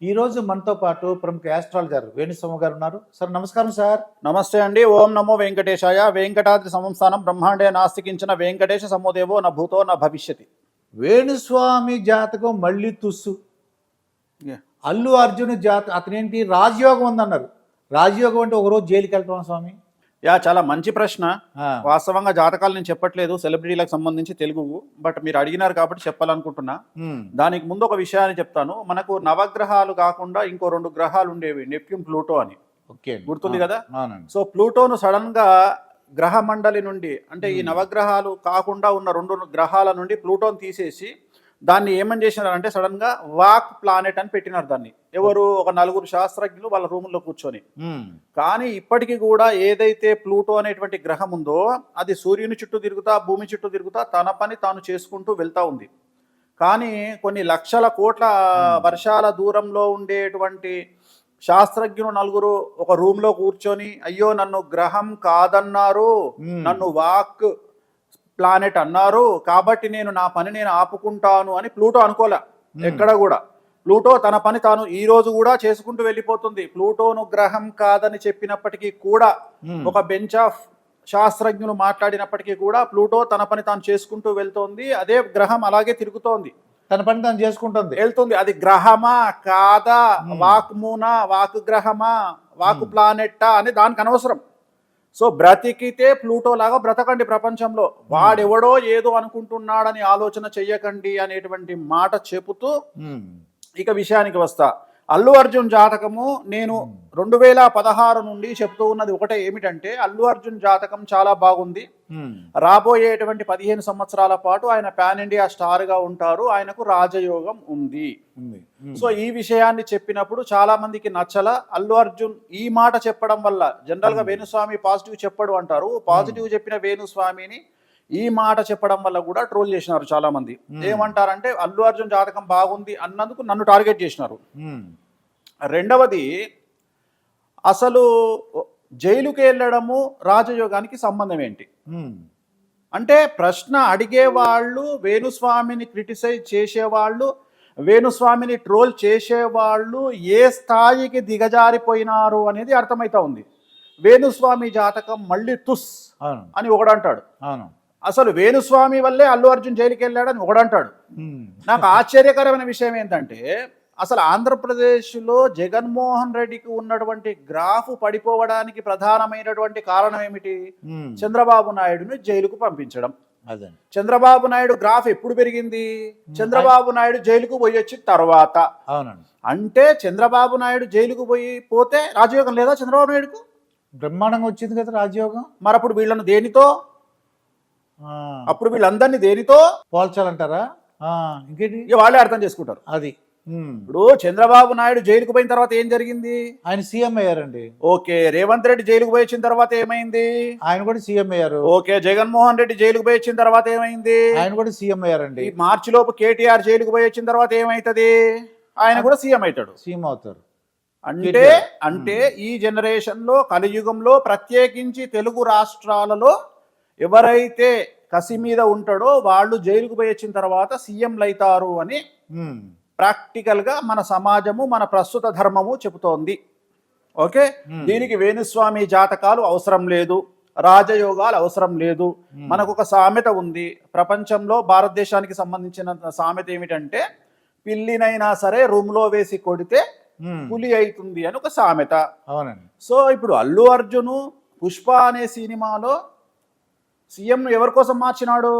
ఈరోజు మనతో పాటు ప్రముఖ ఆస్ట్రాలజర్ వేణుస్వామి గారు ఉన్నారు. సార్ నమస్కారం సార్. నమస్తే అండి. ఓం నమో వెంకటేశాయ. వెంకటాద్రి సంస్థానం బ్రహ్మాండే నాస్తికించిన వెంకటేశ సమోదేవో న భూతో న భవిష్యతి. వేణుస్వామి జాతకం మళ్ళీ తుస్సు. Yeah. అల్లు అర్జున్ అతనేంటి రాజయోగం ఉందన్నారు. రాజయోగం అంటే ఒకరోజు జైలుకి వెళ్తాం స్వామి. చాలా మంచి ప్రశ్న. ఆ, వాస్తవంగా జాతకాలు నేను చెప్పట్లేదు, సెలబ్రిటీలకు సంబంధించి తెలుగు, బట్ మీరు అడిగినారు కాబట్టి చెప్పాలనుకుంటున్నా. ఉమ్, దానికి ముందు ఒక విషయాన్ని చెప్తాను. మనకు నవగ్రహాలు కాకుండా ఇంకో 2 గ్రహాలు ఉండేవి, నెప్ట్యూన్, ప్లూటో అని. ఓకే అండి. గుర్తుంది కదా? అవునండి. సో ప్లూటోను సడన్ గా గ్రహ మండలి నుండి, అంటే ఈ నవగ్రహాలు కాకుండా ఉన్న 2 గ్రహాల నుండి ప్లూటోని తీసేసి దాన్ని ఏమని చేసినారంటే సడన్ గా వాక్ ప్లానెట్ అని పెట్టినారు దాన్ని. ఎవరు? ఒక 4 శాస్త్రజ్ఞులు వాళ్ళ రూముల్లో కూర్చొని. ఉమ్, కానీ ఇప్పటికీ కూడా ఏదైతే ప్లూటో అనేటువంటి గ్రహం ఉందో అది సూర్యుని చుట్టూ తిరుగుతా, భూమి చుట్టూ తిరుగుతా తన పని తాను చేసుకుంటూ వెళ్తా ఉంది. కానీ కొన్ని లక్షల కోట్ల వర్షాల దూరంలో ఉండేటువంటి శాస్త్రజ్ఞులు 4 ఒక రూమ్ లో కూర్చొని, అయ్యో నన్ను గ్రహం కాదన్నారు, నన్ను వాక్ ప్లానెట్ అన్నారు, కాబట్టి నేను నా పని నేను ఆపుకుంటాను అని ప్లూటో అనుకోలే ఎక్కడ కూడా. ప్లూటో తన పని తాను ఈ రోజు కూడా చేసుకుంటూ వెళ్ళిపోతుంది. ప్లూటోను గ్రహం కాదని చెప్పినప్పటికీ కూడా, ఒక బెంచ్ ఆఫ్ శాస్త్రజ్ఞులు మాట్లాడినప్పటికీ కూడా ప్లూటో తన పని తాను చేసుకుంటూ వెళ్తోంది. అదే గ్రహం అలాగే తిరుగుతోంది, తన పని తను చేసుకుంటుంది, వెళ్తుంది. అది గ్రహమా కాదా, వాక్ మూనా, వాక్ గ్రహమా, వాక్ ప్లానెట్టా అని దానికి అనవసరం. సో బ్రతికితే ప్లూటో లాగా బ్రతకండి ప్రపంచంలో. వాడెవడో ఏదో అనుకుంటున్నాడని ఆలోచన చెయ్యకండి అనేటువంటి మాట చెబుతూ ఇక విషయానికి వస్తా. అల్లు అర్జున్ జాతకము నేను 2016 నుండి చెప్తూ ఉన్నది ఒకటే, ఏమిటంటే అల్లు అర్జున్ జాతకం చాలా బాగుంది. రాబోయేటువంటి 15 సంవత్సరాల పాటు ఆయన పాన్ ఇండియా స్టార్ గా ఉంటారు, ఆయనకు రాజయోగం ఉంది. సో ఈ విషయాన్ని చెప్పినప్పుడు చాలా మందికి నచ్చల. అల్లు అర్జున్ ఈ మాట చెప్పడం వల్ల, జనరల్ గా వేణుస్వామి పాజిటివ్ చెప్పడు అంటారు, పాజిటివ్ చెప్పిన వేణుస్వామిని ఈ మాట చెప్పడం వల్ల కూడా ట్రోల్ చేసినారు చాలా మంది. ఏమంటారంటే అల్లు అర్జున్ జాతకం బాగుంది అన్నందుకు నన్ను టార్గెట్ చేసినారు. రెండవది, అసలు జైలుకి వెళ్ళడము రాజయోగానికి సంబంధం ఏంటి అంటే, ప్రశ్న అడిగేవాళ్ళు, వేణుస్వామిని క్రిటిసైజ్ చేసేవాళ్ళు, వేణుస్వామిని ట్రోల్ చేసేవాళ్ళు ఏ స్థాయికి దిగజారిపోయినారు అనేది అర్థమవుతా ఉంది. వేణుస్వామి జాతకం మళ్ళీ తుస్ అని ఒకడంటాడు. అసలు వేణుస్వామి వల్లే అల్లు అర్జున్ జైలుకి వెళ్ళాడని ఒకడంటాడు. నాకు ఆశ్చర్యకరమైన విషయం ఏంటంటే, అసలు ఆంధ్రప్రదేశ్లో జగన్మోహన్ రెడ్డికి ఉన్నటువంటి గ్రాఫ్ పడిపోవడానికి ప్రధానమైనటువంటి కారణం ఏమిటి? చంద్రబాబు నాయుడుని జైలుకు పంపించడం. చంద్రబాబు నాయుడు గ్రాఫ్ ఎప్పుడు పెరిగింది? చంద్రబాబు నాయుడు జైలుకు పోయి వచ్చిన తర్వాత. అంటే చంద్రబాబు నాయుడు జైలుకు పోతే రాజయోగం లేదా చంద్రబాబు నాయుడుకు? బ్రహ్మాండంగా వచ్చింది కదా రాజయోగం. మరి అప్పుడు వీళ్ళను దేనితో, అప్పుడు వీళ్ళందరినీ దేనితో పోల్చాలంటారా? ఇంకేంటి, వాళ్ళే అర్థం చేసుకుంటారు. అది ఇప్పుడు చంద్రబాబు నాయుడు జైలుకు పోయిన తర్వాత ఏం జరిగింది? ఆయన సీఎం అయ్యారండి. ఓకే. రేవంత్ రెడ్డి జైలుకు పోయి వచ్చిన తర్వాత ఏమైంది? ఆయన కూడా సీఎం అయ్యారు. ఓకే. జగన్మోహన్ రెడ్డి జైలుకు పోయి వచ్చిన తర్వాత ఏమైంది? ఆయన కూడా సీఎం అయ్యారండి. మార్చి లోపు కేటీఆర్ జైలుకు పోయి వచ్చిన తర్వాత ఏమైతుంది? ఆయన కూడా సీఎం అవుతాడు, సీఎం అవుతారు. అంటే ఈ జనరేషన్ లో, కలియుగంలో, ప్రత్యేకించి తెలుగు రాష్ట్రాలలో ఎవరైతే కసి మీద ఉంటాడో వాళ్ళు జైలుకు పోయి వచ్చిన తర్వాత సీఎంలు అవుతారు అని ప్రాక్టికల్ గా మన సమాజము, మన ప్రస్తుత ధర్మము చెబుతోంది. ఓకే. దీనికి వేణుస్వామి జాతకాలు అవసరం లేదు, రాజయోగాలు అవసరం లేదు. మనకు ఒక సామెత ఉంది ప్రపంచంలో, భారతదేశానికి సంబంధించిన సామెత ఏమిటంటే, పిల్లినైనా సరే రూమ్ లో వేసి కొడితే పులి అవుతుంది అని ఒక సామెత. అవునండి. సో ఇప్పుడు అల్లు అర్జును పుష్ప అనే సినిమాలో సీఎం ఎవరి కోసం మార్చినాడు?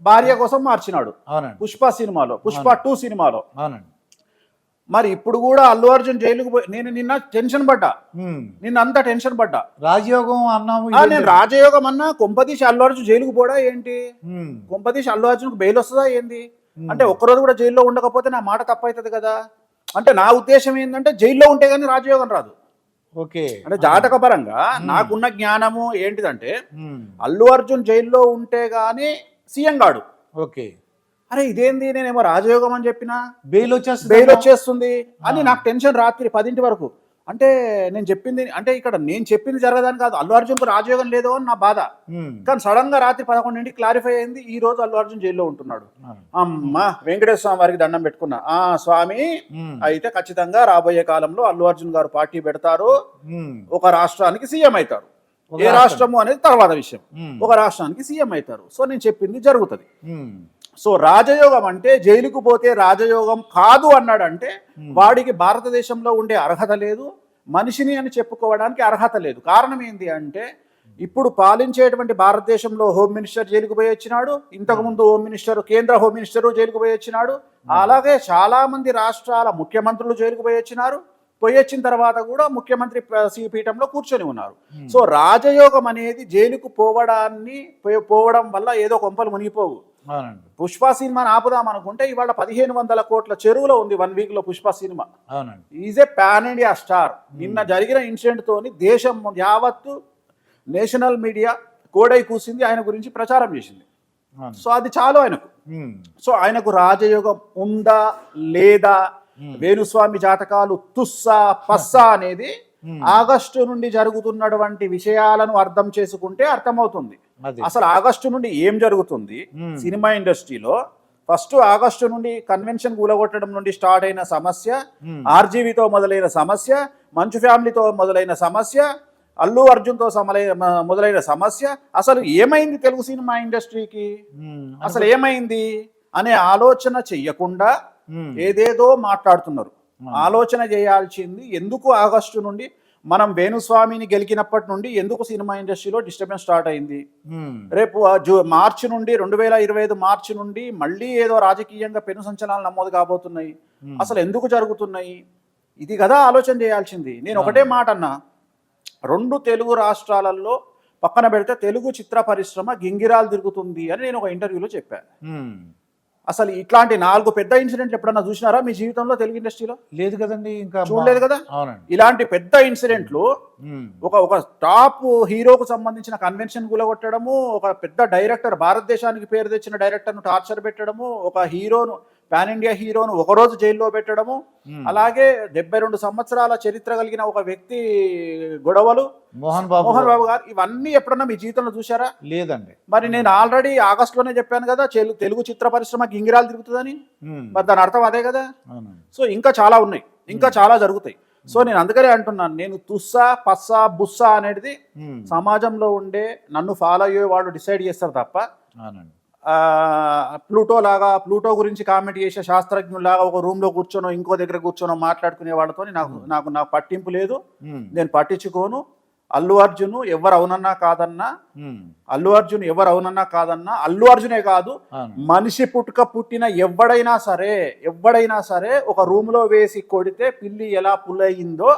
భార్య కోసం మార్చినాడు. అవునండి. పుష్ప సినిమాలో, పుష్ప 2 సినిమాలో. అవునండి. మరి ఇప్పుడు కూడా అల్లు అర్జున్ జైలుకు పోయి, నేను నిన్న టెన్షన్ పడ్డా, అంతా టెన్షన్ పడ్డా. రాజయోగం అన్నాము, నేను రాజయోగం అన్నా, కొంపదీసి అల్లు అర్జున్ జైలుకు పోడా ఏంటి? కొంపదీసి అల్లు అర్జున్కు బెయిల్ వస్తుందా ఏంది? అంటే ఒక్కరోజు కూడా జైల్లో ఉండకపోతే నా మాట తప్పవుతుంది కదా. అంటే నా ఉద్దేశం ఏంటంటే, జైల్లో ఉంటే కానీ రాజయోగం రాదు. ఓకే. అంటే జాతక పరంగా నాకున్న జ్ఞానము ఏంటిదంటే, అల్లు అర్జున్ జైల్లో ఉంటే గానీ సీఎం గాడు. ఓకే. అరే ఇదేంది, నేనేమో రాజయోగం అని చెప్పినా బెయిల్ వచ్చేస్తుంది అని నాకు టెన్షన్. రాత్రి 10 వరకు అంటే నేను చెప్పింది అంటే ఇక్కడ నేను చెప్పింది జరగదని కాదు, అల్లు అర్జున్కు రాజయోగం లేదు అని నా బాధ. కానీ సడన్ గా రాత్రి 11 క్లారిఫై అయింది, ఈ రోజు అల్లు అర్జున్ జైల్లో ఉంటున్నాడు. అమ్మా వెంకటేశ్వర స్వామి వారికి దండం పెట్టుకున్నా, స్వామి అయితే ఖచ్చితంగా రాబోయే కాలంలో అల్లు అర్జున్ గారు పార్టీ పెడతారు, ఒక రాష్ట్రానికి సీఎం అవుతారు. ఏ రాష్ట్రము అనేది తర్వాత విషయం, ఒక రాష్ట్రానికి సీఎం అవుతారు. సో నేను చెప్పింది జరుగుతుంది. సో రాజయోగం అంటే జైలుకు పోతే రాజయోగం కాదు అన్నాడంటే వాడికి భారతదేశంలో ఉండే అర్హత లేదు, మనిషిని అని చెప్పుకోవడానికి అర్హత లేదు. కారణం ఏంటి అంటే ఇప్పుడు పాలించేటువంటి భారతదేశంలో హోమ్ మినిస్టర్ జైలుకు పోయి వచ్చినాడు, ఇంతకుముందు హోమ్ మినిస్టర్ కేంద్ర హోమ్ మినిస్టర్ జైలుకు పోయి వచ్చినాడు, అలాగే చాలా మంది రాష్ట్రాల ముఖ్యమంత్రులు జైలుకు పోయి వచ్చినారు. పోయి వచ్చిన తర్వాత కూడా ముఖ్యమంత్రి పీఠంలో కూర్చొని ఉన్నారు. సో రాజయోగం అనేది జైలుకు పోవడం వల్ల ఏదో కొంపలు మునిగిపోవు. పుష్ప సినిమాని ఆపుదాం అనుకుంటే ఇవాళ 1500 కోట్ల చెరువులో ఉంది 1 వీక్ లో Pushpa cinema. Is a pan India star. నిన్న జరిగిన ఇన్సిడెంట్ తోని దేశం యావత్తు నేషనల్ మీడియా కోడై కూసింది, ఆయన గురించి ప్రచారం చేసింది. సో అది చాలు ఆయనకు. సో ఆయనకు రాజయోగం ఉందా లేదా, వేణుస్వామి జాతకాలు తుస్సా పస్సా అనేది ఆగస్టు నుండి జరుగుతున్నటువంటి విషయాలను అర్థం చేసుకుంటే అర్థమవుతుంది. అసలు ఆగస్టు నుండి ఏం జరుగుతుంది సినిమా ఇండస్ట్రీలో. ఫస్ట్ ఆగస్టు నుండి కన్వెన్షన్ కూలగొట్టడం నుండి స్టార్ట్ అయిన సమస్య, ఆర్జీవీతో మొదలైన సమస్య, మంచు ఫ్యామిలీతో మొదలైన సమస్య, అల్లు అర్జున్తో మొదలైన సమస్య, అసలు ఏమైంది తెలుగు సినిమా ఇండస్ట్రీకి, అసలు ఏమైంది అనే ఆలోచన చెయ్యకుండా ఏదేదో మాట్లాడుతున్నారు. ఆలోచన చేయాల్సింది ఎందుకు ఆగస్టు నుండి మనం వేణుస్వామిని గెలికినప్పటి నుండి ఎందుకు సినిమా ఇండస్ట్రీలో డిస్టర్బెన్స్ స్టార్ట్ అయింది, రేపు మార్చి నుండి 2025 మార్చి నుండి మళ్ళీ ఏదో రాజకీయంగా పెను సంచలనాలు నమోదు కాబోతున్నాయి, అసలు ఎందుకు జరుగుతున్నాయి, ఇది కదా ఆలోచన చేయాల్సింది. నేను ఒకటే మాట అన్నా, 2 తెలుగు రాష్ట్రాలలో పక్కన పెడితే తెలుగు చిత్ర పరిశ్రమ గింగిరాలు తిరుగుతుంది అని నేను ఒక ఇంటర్వ్యూలో చెప్పాను. అసలు ఇట్లాంటి 4 పెద్ద ఇన్సిడెంట్లు ఎప్పుడన్నా చూసినారా మీ జీవితంలో తెలుగు ఇండస్ట్రీలో? లేదు కదండి, ఇంకా చూడలేదు కదా. ఇలాంటి పెద్ద ఇన్సిడెంట్లు ఒక టాప్ హీరోకు సంబంధించిన కన్వెన్షన్ కూలగొట్టడము, ఒక పెద్ద డైరెక్టర్, భారతదేశానికి పేరు తెచ్చిన డైరెక్టర్ను టార్చర్ పెట్టడము, ఒక హీరోను పాన్ ఇండియా హీరోను ఒకరోజు జైల్లో పెట్టడము, అలాగే 72 సంవత్సరాల చరిత్ర కలిగిన ఒక వ్యక్తి గొడవలు, మోహన్ బాబు గారు, ఇవన్నీ ఎప్పుడన్నా మీ జీవితంలో చూసారా? లేదండి. మరి నేను ఆల్రెడీ ఆగస్టులోనే చెప్పాను కదా తెలుగు చిత్ర పరిశ్రమ గింగిరాలు తిరుగుతుందని. మరి దాని అర్థం అదే కదా. సో ఇంకా చాలా ఉన్నాయి, ఇంకా చాలా జరుగుతాయి. సో నేను అందుకనే అంటున్నాను, నేను తుస్సా పస్సా బుస్సా అనేది సమాజంలో ఉండే నన్ను ఫాలో అయ్యే వాళ్ళు డిసైడ్ చేస్తారు తప్ప ప్లూటో గురించి కామెంట్ చేసే శాస్త్రజ్ఞులాగా ఒక రూమ్ లో కూర్చోనో ఇంకో దగ్గర కూర్చోనో మాట్లాడుకునే వాళ్ళతో నాకు పట్టింపు లేదు, నేను పట్టించుకోను. అల్లు అర్జున్ ఎవరు అవునన్నా కాదన్నా, అల్లు అర్జున్ ఎవరు అవునన్నా కాదన్నా, అల్లు అర్జునే కాదు మనిషి పుట్టిన ఎవడైనా సరే ఒక రూమ్ లో వేసి కొడితే పిల్లి ఎలా పులయిందో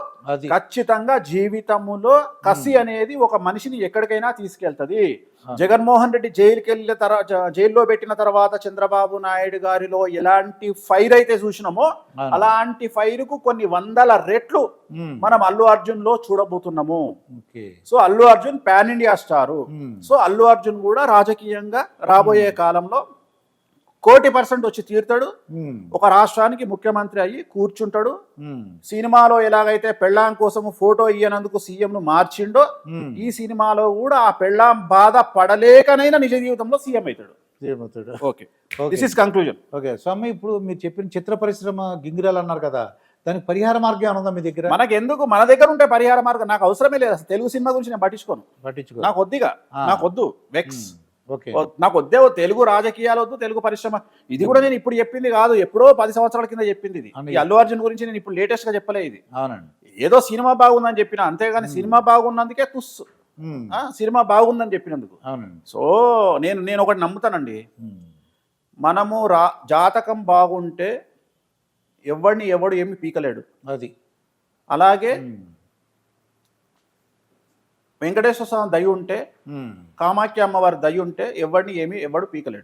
ఖచ్చితంగా జీవితంలో కసి అనేది ఒక మనిషిని ఎక్కడికైనా తీసుకెళ్తది. జగన్మోహన్ రెడ్డి జైల్లో పెట్టిన తర్వాత చంద్రబాబు నాయుడు గారిలో ఎలాంటి ఫైర్ అయితే చూసినామో అలాంటి ఫైర్ కు కొన్ని 100 రెట్లు మనం అల్లు అర్జున్ లో చూడబోతున్నాము. So Allu Arjun pan India star. So Allu Arjun కూడా రాజకీయంగా రాబోయే కాలంలో 1,00,00,000% వచ్చి తీరుతాడు. ఒక రాష్ట్రానికి ముఖ్యమంత్రి అయ్యి కూర్చుంటాడు. సినిమాలో ఎలాగైతే పెళ్ళాం కోసం ఫోటో ఇయ్యనందుకు సీఎం ను మార్చిండో ఈ సినిమాలో కూడా ఆ పెళ్ళాం బాధ పడలేకనైనా నిజ జీవితంలో సీఎం అవుతాడు. Okay, this is conclusion. Okay స్వామి, ఇప్పుడు మీరు చెప్పిన చిత్ర పరిశ్రమ గింగిరాలు అన్నారు కదా, దానికి పరిహార మార్గం ఏమైనా ఉందా మీ దగ్గర? మనకి ఎందుకు, మన దగ్గర ఉంటే పరిహార మార్గం నాకు అవసరమే లేదు. అసలు తెలుగు సినిమా గురించి నేను పట్టించుకోను. నాకు వద్దుగా, నాకు వద్దు వెక్స్, నాకు వద్దే తెలుగు రాజకీయాలు వద్దు, తెలుగు పరిశ్రమ. ఇది కూడా నేను ఇప్పుడు చెప్పింది కాదు, ఎప్పుడో 10 సంవత్సరాల కింద చెప్పింది ఇది. ఈ అల్లు అర్జున్ గురించి నేను ఇప్పుడు లేటెస్ట్ గా చెప్పలే ఇది. ఏదో సినిమా బాగుందని చెప్పిన అంతేగాని సినిమా బాగున్నందుకే తుస్సు, సినిమా బాగుందని చెప్పినందుకు. సో నేను ఒకటి నమ్ముతానండి, మనము జాతకం బాగుంటే ఎవడు ఏమి పీకలేడు. అది అలాగే వెంకటేశ్వర స్వామి దయ ఉంటే, కామాఖ్య అమ్మవారి దయ ఉంటే ఎవడు పీకలేడు.